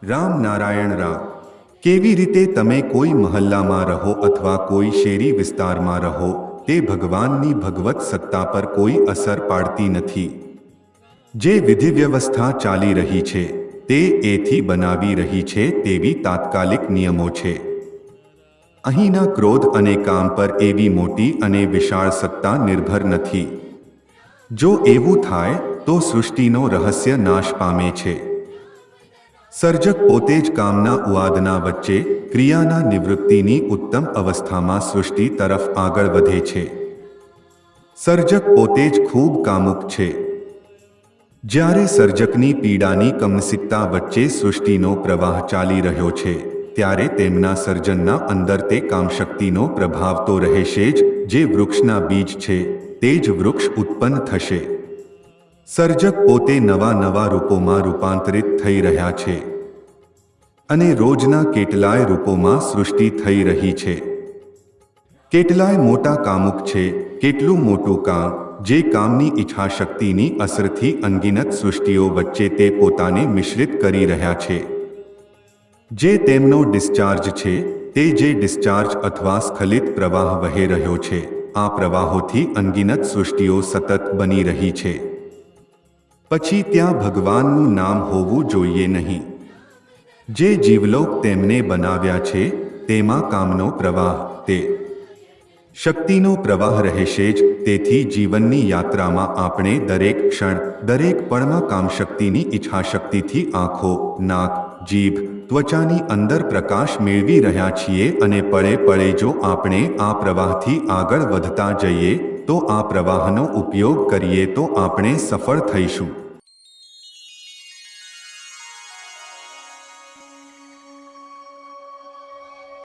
રામ નારાયણ રામ. કેવી રીતે તમે કોઈ મહલ્લામાં રહો અથવા કોઈ શેરી વિસ્તારમાં રહો તે ભગવાનની ભગવત સત્તા પર કોઈ અસર પાડતી નથી. જે વિધિ વ્યવસ્થા ચાલી રહી છે તે એથી બનાવી રહી છે તેવી તાત્કાલિક નિયમો છે. અહીંના ક્રોધ અને કામ પર એવી મોટી અને વિશાળ સત્તા નિર્ભર નથી. જો એવું થાય તો સૃષ્ટિનો રહસ્ય નાશ પામે છે. સર્જક પોતે જ કામના ઉવાદના વચ્ચે ક્રિયાના નિવૃત્તિની ઉત્તમ અવસ્થામાં સૃષ્ટિ તરફ આગળ વધે છે. સર્જક પોતે જ ખૂબ કામુક છે. જ્યારે સર્જકની પીડાની કમનસીકતા વચ્ચે સૃષ્ટિનો પ્રવાહ ચાલી રહ્યો છે ત્યારે તેમના સર્જનના અંદર તે કામશક્તિનો પ્રભાવ તો રહેશે જ. જે વૃક્ષના બીજ છે તે જ વૃક્ષ ઉત્પન્ન થશે. સર્જક પોતે નવા નવા રૂપોમાં રૂપાંતરિત થઈ રહ્યા છે અને રોજના કેટલાય રૂપોમાં સૃષ્ટિ થઈ રહી છે. કેટલાય મોટા કામુક છે. કેટલું મોટું કામ, જે કામની ઈચ્છાશક્તિની અસરથી અનગિનત સૃષ્ટિઓ વચ્ચે તે પોતાને મિશ્રિત કરી રહ્યા છે. જે તેમનો ડિસ્ચાર્જ છે તે જે ડિસ્ચાર્જ અથવા સ્ખલિત પ્રવાહ વહી રહ્યો છે, આ પ્રવાહોથી અનગિનત સૃષ્ટિઓ સતત બની રહી છે. પછી ત્યાં ભગવાનનું નામ હોવું જોઈએ નહીં. જે જીવલોક તેમને બનાવ્યા છે તેમાં કામનો પ્રવાહ, તે શક્તિનો પ્રવાહ રહેશે જ. તેથી જીવનની યાત્રામાં આપણે દરેક ક્ષણ, દરેક પળમાં કામશક્તિની ઈચ્છાશક્તિથી આંખો, નાક, જીભ, ત્વચાની અંદર પ્રકાશ મેળવી રહ્યા છીએ અને પળે પળે જો આપણે આ પ્રવાહથી આગળ વધતા જઈએ તો આ પ્રવાહનો ઉપયોગ કરીએ તો આપણે સફળ થઈશું.